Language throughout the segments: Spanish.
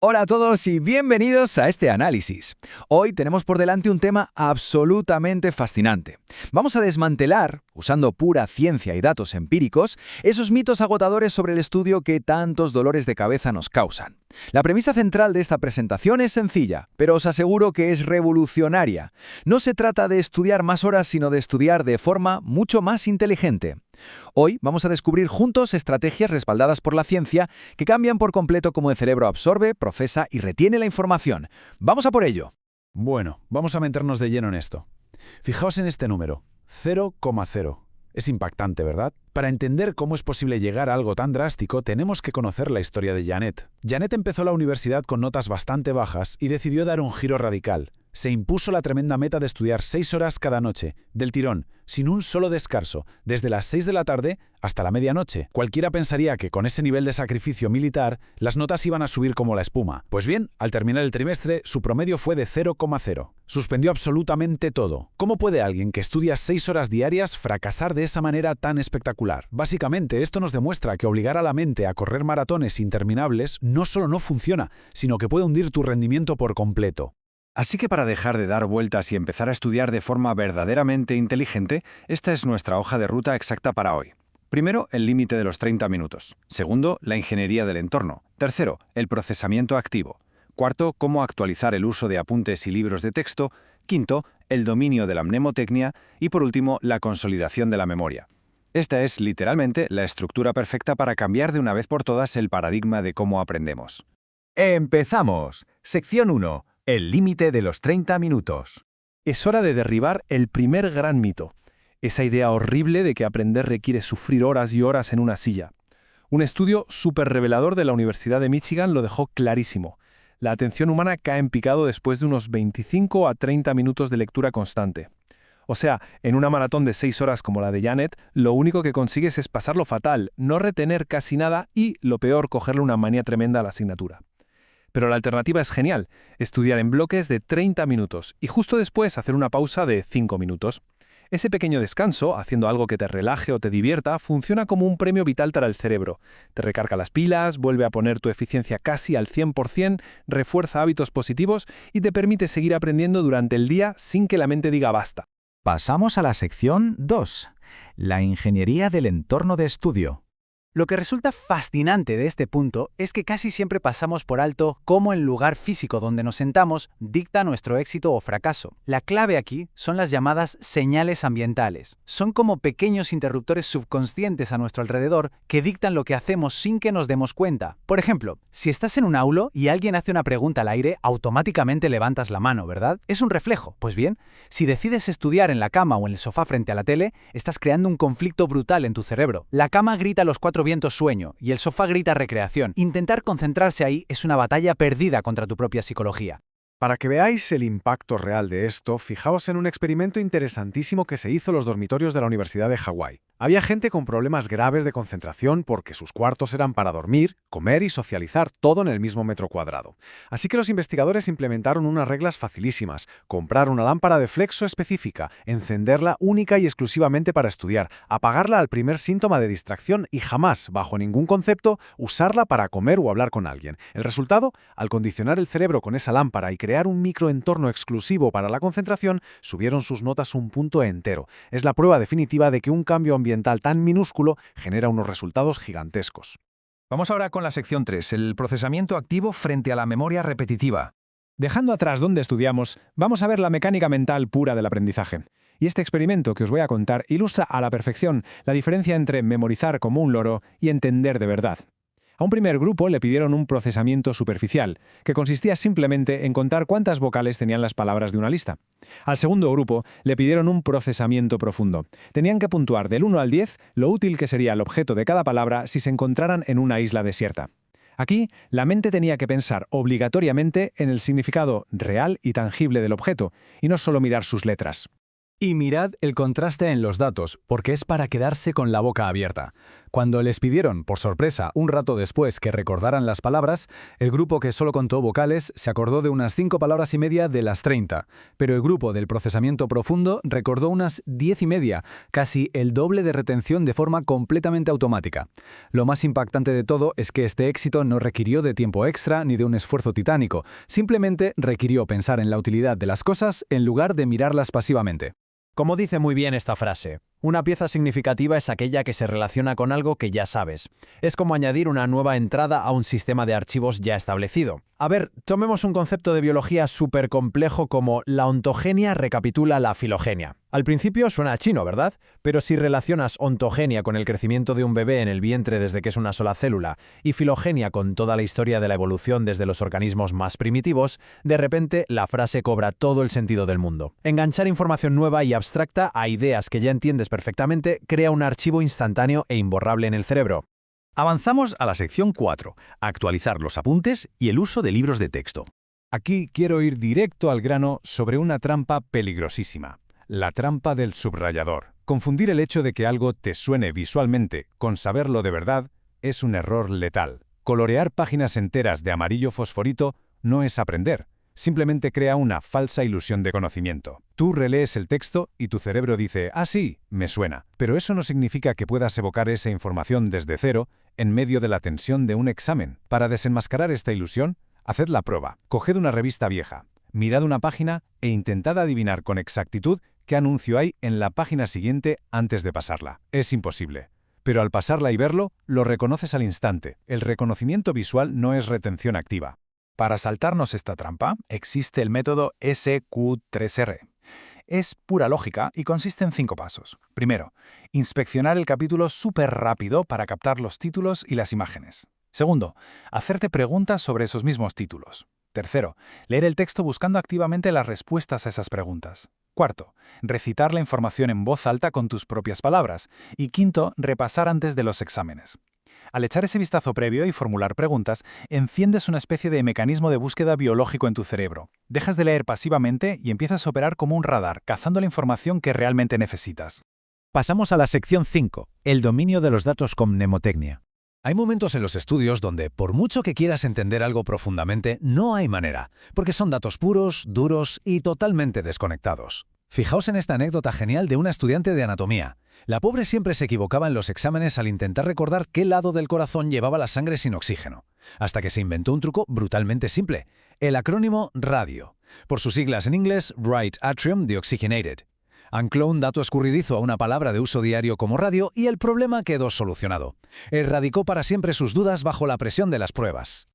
Hola a todos y bienvenidos a este análisis. Hoy tenemos por delante un tema absolutamente fascinante. Vamos a desmantelar, usando pura ciencia y datos empíricos, esos mitos agotadores sobre el estudio que tantos dolores de cabeza nos causan. La premisa central de esta presentación es sencilla, pero os aseguro que es revolucionaria. No se trata de estudiar más horas, sino de estudiar de forma mucho más inteligente. Hoy vamos a descubrir juntos estrategias respaldadas por la ciencia que cambian por completo cómo el cerebro absorbe, procesa y retiene la información. ¡Vamos a por ello! Bueno, vamos a meternos de lleno en esto. Fijaos en este número, 0,0. Es impactante, ¿verdad? Para entender cómo es posible llegar a algo tan drástico, tenemos que conocer la historia de Janet. Janet empezó la universidad con notas bastante bajas y decidió dar un giro radical. Se impuso la tremenda meta de estudiar 6 horas cada noche, del tirón, sin un solo descanso, desde las 6 de la tarde hasta la medianoche. Cualquiera pensaría que con ese nivel de sacrificio militar, las notas iban a subir como la espuma. Pues bien, al terminar el trimestre, su promedio fue de 0,0. Suspendió absolutamente todo. ¿Cómo puede alguien que estudia 6 horas diarias fracasar de esa manera tan espectacular? Básicamente, esto nos demuestra que obligar a la mente a correr maratones interminables no solo no funciona, sino que puede hundir tu rendimiento por completo. Así que para dejar de dar vueltas y empezar a estudiar de forma verdaderamente inteligente, esta es nuestra hoja de ruta exacta para hoy. Primero, el límite de los 30 minutos. Segundo, la ingeniería del entorno. Tercero, el procesamiento activo. Cuarto, cómo actualizar el uso de apuntes y libros de texto. Quinto, el dominio de la mnemotecnia. Y por último, la consolidación de la memoria. Esta es, literalmente, la estructura perfecta para cambiar de una vez por todas el paradigma de cómo aprendemos. ¡Empezamos! Sección 1. El límite de los 30 minutos. Es hora de derribar el primer gran mito, esa idea horrible de que aprender requiere sufrir horas y horas en una silla. Un estudio súper revelador de la Universidad de Michigan lo dejó clarísimo. La atención humana cae en picado después de unos 25 a 30 minutos de lectura constante. O sea, en una maratón de 6 horas como la de Janet, lo único que consigues es pasarlo fatal, no retener casi nada y, lo peor, cogerle una manía tremenda a la asignatura. Pero la alternativa es genial, estudiar en bloques de 30 minutos y justo después hacer una pausa de 5 minutos. Ese pequeño descanso, haciendo algo que te relaje o te divierta, funciona como un premio vital para el cerebro. Te recarga las pilas, vuelve a poner tu eficiencia casi al 100%, refuerza hábitos positivos y te permite seguir aprendiendo durante el día sin que la mente diga basta. Pasamos a la sección 2. La ingeniería del entorno de estudio. Lo que resulta fascinante de este punto es que casi siempre pasamos por alto cómo el lugar físico donde nos sentamos dicta nuestro éxito o fracaso. La clave aquí son las llamadas señales ambientales. Son como pequeños interruptores subconscientes a nuestro alrededor que dictan lo que hacemos sin que nos demos cuenta. Por ejemplo, si estás en un aula y alguien hace una pregunta al aire, automáticamente levantas la mano, ¿verdad? Es un reflejo. Pues bien, si decides estudiar en la cama o en el sofá frente a la tele, estás creando un conflicto brutal en tu cerebro. La cama grita los 4 vientos sueño y el sofá grita recreación. Intentar concentrarse ahí es una batalla perdida contra tu propia psicología. Para que veáis el impacto real de esto, fijaos en un experimento interesantísimo que se hizo en los dormitorios de la Universidad de Hawái. Había gente con problemas graves de concentración porque sus cuartos eran para dormir, comer y socializar todo en el mismo metro cuadrado. Así que los investigadores implementaron unas reglas facilísimas: comprar una lámpara de flexo específica, encenderla única y exclusivamente para estudiar, apagarla al primer síntoma de distracción y jamás, bajo ningún concepto, usarla para comer o hablar con alguien. El resultado, al condicionar el cerebro con esa lámpara y crear un microentorno exclusivo para la concentración, subieron sus notas un punto entero. Es la prueba definitiva de que un cambio ambiental tan minúsculo genera unos resultados gigantescos. Vamos ahora con la sección 3, el procesamiento activo frente a la memoria repetitiva. Dejando atrás dónde estudiamos, vamos a ver la mecánica mental pura del aprendizaje. Y este experimento que os voy a contar ilustra a la perfección la diferencia entre memorizar como un loro y entender de verdad. A un primer grupo le pidieron un procesamiento superficial, que consistía simplemente en contar cuántas vocales tenían las palabras de una lista. Al segundo grupo le pidieron un procesamiento profundo. Tenían que puntuar del 1 al 10 lo útil que sería el objeto de cada palabra si se encontraran en una isla desierta. Aquí, la mente tenía que pensar obligatoriamente en el significado real y tangible del objeto, y no solo mirar sus letras. Y mirad el contraste en los datos, porque es para quedarse con la boca abierta. Cuando les pidieron, por sorpresa, un rato después que recordaran las palabras, el grupo que solo contó vocales se acordó de unas 5 palabras y media de las 30, pero el grupo del procesamiento profundo recordó unas 10 y media, casi el doble de retención de forma completamente automática. Lo más impactante de todo es que este éxito no requirió de tiempo extra ni de un esfuerzo titánico, simplemente requirió pensar en la utilidad de las cosas en lugar de mirarlas pasivamente. Como dice muy bien esta frase, una pieza significativa es aquella que se relaciona con algo que ya sabes. Es como añadir una nueva entrada a un sistema de archivos ya establecido. A ver, tomemos un concepto de biología súper complejo como la ontogenia recapitula la filogenia. Al principio suena chino, ¿verdad? Pero si relacionas ontogenia con el crecimiento de un bebé en el vientre desde que es una sola célula y filogenia con toda la historia de la evolución desde los organismos más primitivos, de repente la frase cobra todo el sentido del mundo. Enganchar información nueva y abstracta a ideas que ya entiendes perfectamente crea un archivo instantáneo e imborrable en el cerebro. Avanzamos a la sección 4, actualizar los apuntes y el uso de libros de texto. Aquí quiero ir directo al grano sobre una trampa peligrosísima, la trampa del subrayador. Confundir el hecho de que algo te suene visualmente con saberlo de verdad es un error letal. Colorear páginas enteras de amarillo fosforito no es aprender. Simplemente crea una falsa ilusión de conocimiento. Tú relees el texto y tu cerebro dice, ah sí, me suena. Pero eso no significa que puedas evocar esa información desde cero en medio de la tensión de un examen. Para desenmascarar esta ilusión, haced la prueba. Coged una revista vieja, mirad una página e intentad adivinar con exactitud qué anuncio hay en la página siguiente antes de pasarla. Es imposible. Pero al pasarla y verlo, lo reconoces al instante. El reconocimiento visual no es retención activa. Para saltarnos esta trampa, existe el método SQ3R. Es pura lógica y consiste en 5 pasos. Primero, inspeccionar el capítulo súper rápido para captar los títulos y las imágenes. Segundo, hacerte preguntas sobre esos mismos títulos. Tercero, leer el texto buscando activamente las respuestas a esas preguntas. Cuarto, recitar la información en voz alta con tus propias palabras. Y quinto, repasar antes de los exámenes. Al echar ese vistazo previo y formular preguntas, enciendes una especie de mecanismo de búsqueda biológico en tu cerebro. Dejas de leer pasivamente y empiezas a operar como un radar, cazando la información que realmente necesitas. Pasamos a la sección 5, el dominio de los datos con mnemotecnia. Hay momentos en los estudios donde, por mucho que quieras entender algo profundamente, no hay manera, porque son datos puros, duros y totalmente desconectados. Fijaos en esta anécdota genial de una estudiante de anatomía. La pobre siempre se equivocaba en los exámenes al intentar recordar qué lado del corazón llevaba la sangre sin oxígeno, hasta que se inventó un truco brutalmente simple, el acrónimo RADIO, por sus siglas en inglés Right Atrium Deoxygenated. Ancló un dato escurridizo a una palabra de uso diario como radio y el problema quedó solucionado. Erradicó para siempre sus dudas bajo la presión de las pruebas.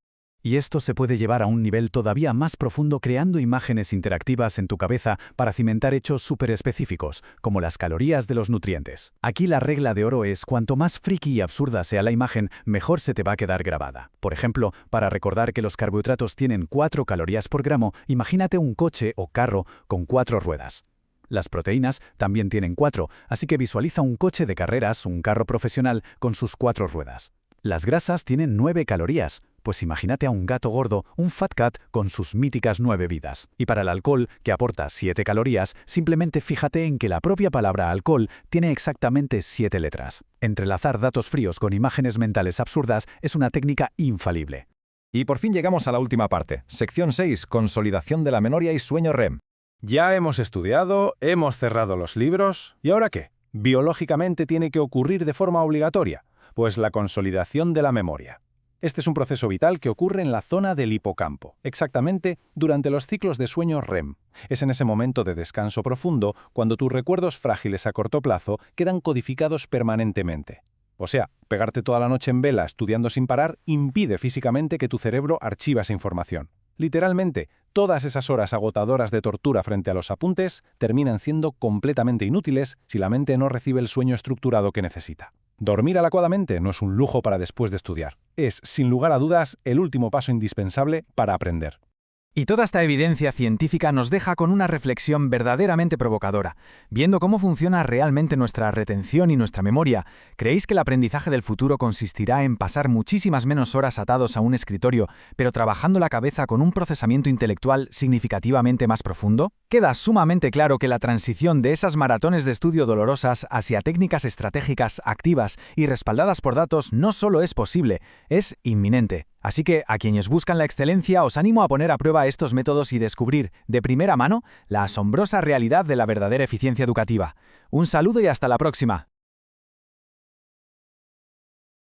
Y esto se puede llevar a un nivel todavía más profundo creando imágenes interactivas en tu cabeza para cimentar hechos súper específicos, como las calorías de los nutrientes. Aquí la regla de oro es cuanto más friki y absurda sea la imagen, mejor se te va a quedar grabada. Por ejemplo, para recordar que los carbohidratos tienen 4 calorías por gramo, imagínate un coche o carro con 4 ruedas. Las proteínas también tienen 4, así que visualiza un coche de carreras, un carro profesional, con sus 4 ruedas. Las grasas tienen 9 calorías, pues imagínate a un gato gordo, un fat cat, con sus míticas 9 vidas. Y para el alcohol, que aporta 7 calorías, simplemente fíjate en que la propia palabra alcohol tiene exactamente 7 letras. Entrelazar datos fríos con imágenes mentales absurdas es una técnica infalible. Y por fin llegamos a la última parte, sección 6, consolidación de la memoria y sueño REM. Ya hemos estudiado, hemos cerrado los libros, ¿y ahora qué? Biológicamente tiene que ocurrir de forma obligatoria, pues la consolidación de la memoria. Este es un proceso vital que ocurre en la zona del hipocampo, exactamente durante los ciclos de sueño REM. Es en ese momento de descanso profundo cuando tus recuerdos frágiles a corto plazo quedan codificados permanentemente. O sea, pegarte toda la noche en vela estudiando sin parar impide físicamente que tu cerebro archive esa información. Literalmente, todas esas horas agotadoras de tortura frente a los apuntes terminan siendo completamente inútiles si la mente no recibe el sueño estructurado que necesita. Dormir adecuadamente no es un lujo para después de estudiar. Es, sin lugar a dudas, el último paso indispensable para aprender. Y toda esta evidencia científica nos deja con una reflexión verdaderamente provocadora. Viendo cómo funciona realmente nuestra retención y nuestra memoria, ¿creéis que el aprendizaje del futuro consistirá en pasar muchísimas menos horas atados a un escritorio, pero trabajando la cabeza con un procesamiento intelectual significativamente más profundo? Queda sumamente claro que la transición de esas maratones de estudio dolorosas hacia técnicas estratégicas activas y respaldadas por datos no solo es posible, es inminente. Así que a quienes buscan la excelencia os animo a poner a prueba estos métodos y descubrir, de primera mano, la asombrosa realidad de la verdadera eficiencia educativa. Un saludo y hasta la próxima.